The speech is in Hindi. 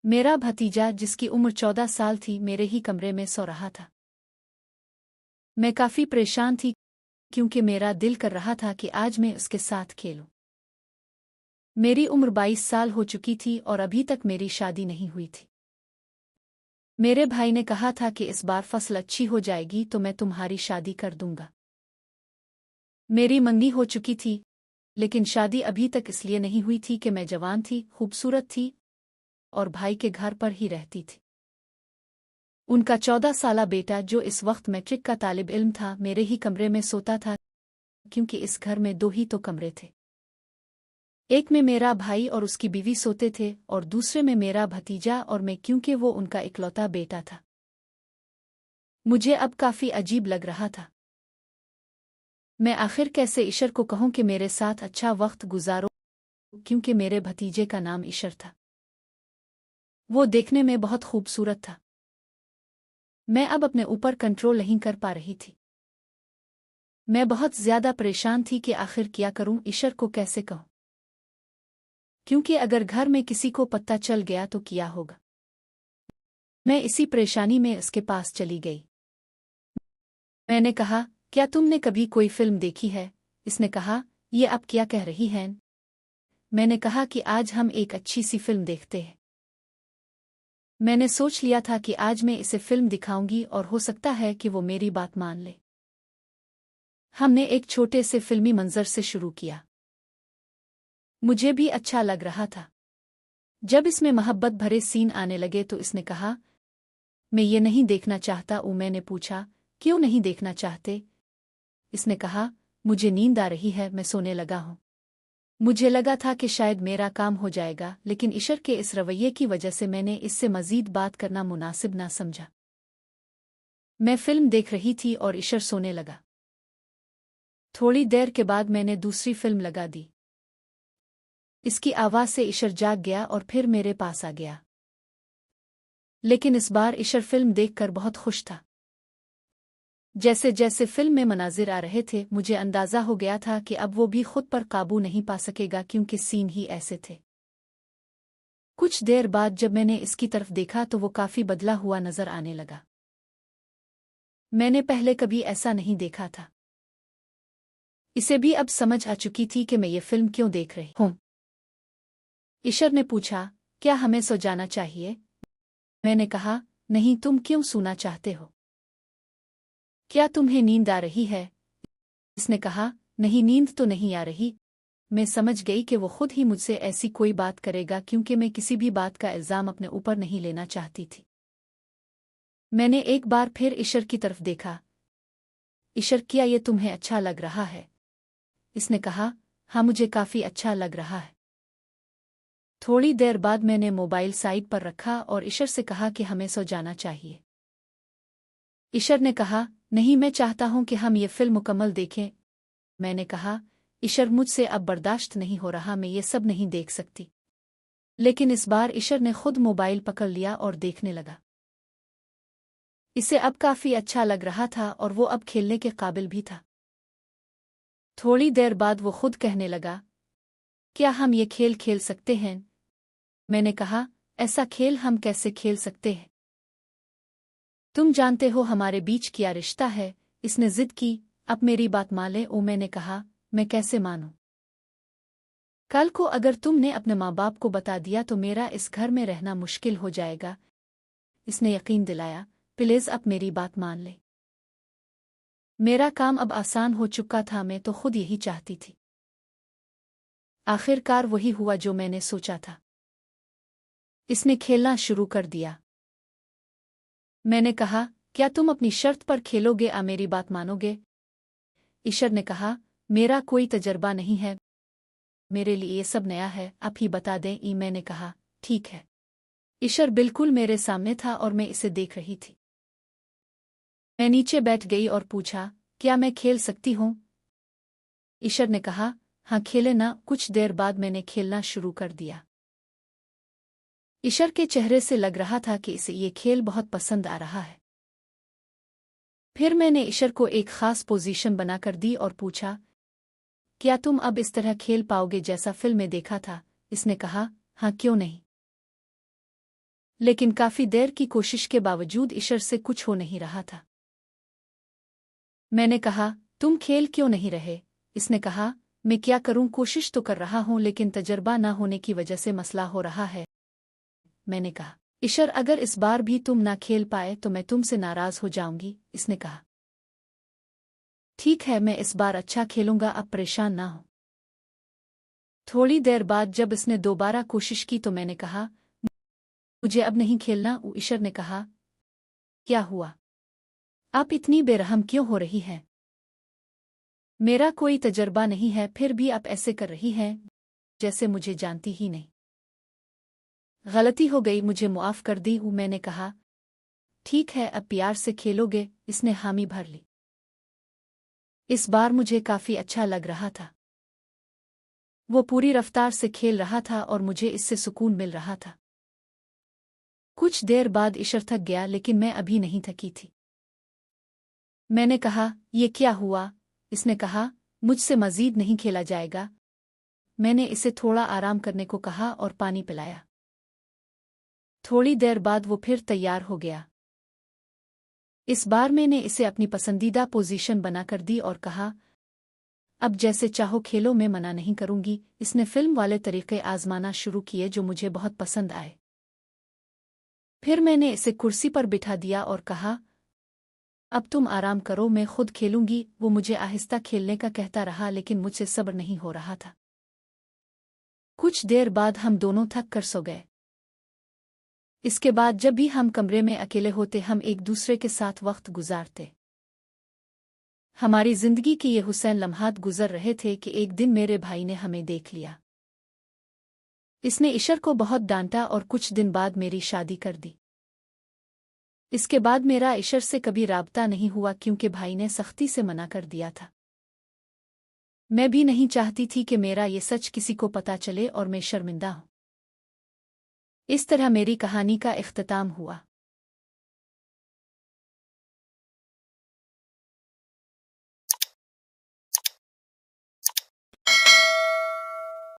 मेरा भतीजा जिसकी उम्र 14 साल थी मेरे ही कमरे में सो रहा था। मैं काफी परेशान थी क्योंकि मेरा दिल कर रहा था कि आज मैं उसके साथ खेलूं। मेरी उम्र 22 साल हो चुकी थी और अभी तक मेरी शादी नहीं हुई थी। मेरे भाई ने कहा था कि इस बार फसल अच्छी हो जाएगी तो मैं तुम्हारी शादी कर दूंगा। मेरी मंगनी हो चुकी थी, लेकिन शादी अभी तक इसलिए नहीं हुई थी कि मैं जवान थी, खूबसूरत थी और भाई के घर पर ही रहती थी। उनका 14 साला बेटा जो इस वक्त मैट्रिक का तालिब इल्म था मेरे ही कमरे में सोता था, क्योंकि इस घर में 2 ही तो कमरे थे। एक में मेरा भाई और उसकी बीवी सोते थे और दूसरे में मेरा भतीजा और मैं, क्योंकि वो उनका इकलौता बेटा था। मुझे अब काफी अजीब लग रहा था। मैं आखिर कैसे ईशर को कहूं कि मेरे साथ अच्छा वक्त गुजारो, क्योंकि मेरे भतीजे का नाम ईशर था। वो देखने में बहुत खूबसूरत था। मैं अब अपने ऊपर कंट्रोल नहीं कर पा रही थी। मैं बहुत ज्यादा परेशान थी कि आखिर क्या करूं, ईशर को कैसे कहूं, क्योंकि अगर घर में किसी को पता चल गया तो क्या होगा। मैं इसी परेशानी में उसके पास चली गई। मैंने कहा, क्या तुमने कभी कोई फिल्म देखी है? इसने कहा, ये आप क्या कह रही हैं? मैंने कहा कि आज हम एक अच्छी सी फिल्म देखते हैं। मैंने सोच लिया था कि आज मैं इसे फिल्म दिखाऊंगी और हो सकता है कि वो मेरी बात मान ले। हमने एक छोटे से फिल्मी मंजर से शुरू किया। मुझे भी अच्छा लग रहा था। जब इसमें मोहब्बत भरे सीन आने लगे तो इसने कहा, मैं ये नहीं देखना चाहता हूं। मैंने पूछा, क्यों नहीं देखना चाहते? इसने कहा, मुझे नींद आ रही है, मैं सोने लगा हूं। मुझे लगा था कि शायद मेरा काम हो जाएगा, लेकिन ईशर के इस रवैये की वजह से मैंने इससे मजीद बात करना मुनासिब ना समझा। मैं फिल्म देख रही थी और ईशर सोने लगा। थोड़ी देर के बाद मैंने दूसरी फिल्म लगा दी। इसकी आवाज से ईशर जाग गया और फिर मेरे पास आ गया। लेकिन इस बार ईशर फिल्म देखकर बहुत खुश था। जैसे जैसे फिल्म में मनाजिर आ रहे थे मुझे अंदाजा हो गया था कि अब वो भी खुद पर काबू नहीं पा सकेगा, क्योंकि सीन ही ऐसे थे। कुछ देर बाद जब मैंने इसकी तरफ देखा तो वो काफी बदला हुआ नजर आने लगा। मैंने पहले कभी ऐसा नहीं देखा था। इसे भी अब समझ आ चुकी थी कि मैं ये फिल्म क्यों देख रही हूं। ईशर ने पूछा, क्या हमें सो जाना चाहिए? मैंने कहा, नहीं, तुम क्यों सोना चाहते हो? क्या तुम्हें नींद आ रही है? इसने कहा, नहीं, नींद तो नहीं आ रही। मैं समझ गई कि वो खुद ही मुझसे ऐसी कोई बात करेगा, क्योंकि मैं किसी भी बात का इल्जाम अपने ऊपर नहीं लेना चाहती थी। मैंने एक बार फिर ईशर की तरफ देखा। ईशर, क्या ये तुम्हें अच्छा लग रहा है? इसने कहा, हाँ, मुझे काफी अच्छा लग रहा है। थोड़ी देर बाद मैंने मोबाइल साइड पर रखा और ईशर से कहा कि हमें सो जाना चाहिए। ईशर ने कहा, नहीं, मैं चाहता हूं कि हम ये फिल्म मुकम्मल देखें। मैंने कहा, ईशर, मुझसे अब बर्दाश्त नहीं हो रहा, मैं ये सब नहीं देख सकती। लेकिन इस बार ईशर ने खुद मोबाइल पकड़ लिया और देखने लगा। इसे अब काफी अच्छा लग रहा था और वो अब खेलने के काबिल भी था। थोड़ी देर बाद वो खुद कहने लगा, क्या हम ये खेल खेल सकते हैं? मैंने कहा, ऐसा खेल हम कैसे खेल सकते हैं? तुम जानते हो हमारे बीच क्या रिश्ता है। इसने जिद की, अब मेरी बात मान ले। मैंने कहा, मैं कैसे मानूं? कल को अगर तुमने अपने माँ बाप को बता दिया तो मेरा इस घर में रहना मुश्किल हो जाएगा। इसने यकीन दिलाया, प्लीज अब मेरी बात मान ले। मेरा काम अब आसान हो चुका था, मैं तो खुद यही चाहती थी। आखिरकार वही हुआ जो मैंने सोचा था। इसने खेलना शुरू कर दिया। मैंने कहा, क्या तुम अपनी शर्त पर खेलोगे या मेरी बात मानोगे? ईशर ने कहा, मेरा कोई तजर्बा नहीं है, मेरे लिए ये सब नया है, आप ही बता दें। मैंने कहा, ठीक है। ईशर बिल्कुल मेरे सामने था और मैं इसे देख रही थी। मैं नीचे बैठ गई और पूछा, क्या मैं खेल सकती हूँ? ईशर ने कहा, हाँ, खेले ना। कुछ देर बाद मैंने खेलना शुरू कर दिया। ईशर के चेहरे से लग रहा था कि इसे ये खेल बहुत पसंद आ रहा है। फिर मैंने ईशर को एक खास पोजीशन बनाकर दी और पूछा, क्या तुम अब इस तरह खेल पाओगे जैसा फिल्म में देखा था? इसने कहा, हाँ, क्यों नहीं। लेकिन काफी देर की कोशिश के बावजूद ईशर से कुछ हो नहीं रहा था। मैंने कहा, तुम खेल क्यों नहीं रहे? इसने कहा, मैं क्या करूं, कोशिश तो कर रहा हूं लेकिन तजर्बा न होने की वजह से मसला हो रहा है। मैंने कहा, ईशर अगर इस बार भी तुम ना खेल पाए तो मैं तुमसे नाराज हो जाऊंगी। इसने कहा, ठीक है, मैं इस बार अच्छा खेलूंगा, अब परेशान ना हो। थोड़ी देर बाद जब इसने दोबारा कोशिश की तो मैंने कहा, मुझे अब नहीं खेलना। ईशर ने कहा, क्या हुआ? आप इतनी बेरहम क्यों हो रही हैं? मेरा कोई तजर्बा नहीं है, फिर भी आप ऐसे कर रही हैं जैसे मुझे जानती ही नहीं। गलती हो गई, मुझे मुआफ कर दी। मैंने कहा, ठीक है, अब प्यार से खेलोगे? इसने हामी भर ली। इस बार मुझे काफी अच्छा लग रहा था। वो पूरी रफ्तार से खेल रहा था और मुझे इससे सुकून मिल रहा था। कुछ देर बाद ईशर थक गया लेकिन मैं अभी नहीं थकी थी। मैंने कहा, ये क्या हुआ? इसने कहा, मुझसे मजीद नहीं खेला जाएगा। मैंने इसे थोड़ा आराम करने को कहा और पानी पिलाया। थोड़ी देर बाद वो फिर तैयार हो गया। इस बार मैंने इसे अपनी पसंदीदा पोजीशन बनाकर दी और कहा, अब जैसे चाहो खेलो, मैं मना नहीं करूंगी। इसने फिल्म वाले तरीके आजमाना शुरू किए जो मुझे बहुत पसंद आए। फिर मैंने इसे कुर्सी पर बिठा दिया और कहा, अब तुम आराम करो, मैं खुद खेलूंगी। वो मुझे आहिस्ता खेलने का कहता रहा लेकिन मुझसे सब्र नहीं हो रहा था। कुछ देर बाद हम दोनों थक कर सो गए। इसके बाद जब भी हम कमरे में अकेले होते हम एक दूसरे के साथ वक्त गुजारते। हमारी जिंदगी के ये हुसैन लम्हात गुजर रहे थे कि एक दिन मेरे भाई ने हमें देख लिया। इसने ईशर को बहुत डांटा और कुछ दिन बाद मेरी शादी कर दी। इसके बाद मेरा ईशर से कभी राबता नहीं हुआ क्योंकि भाई ने सख्ती से मना कर दिया था। मैं भी नहीं चाहती थी कि मेरा ये सच किसी को पता चले और मैं शर्मिंदा हूं। इस तरह मेरी कहानी का इख्तिताम हुआ।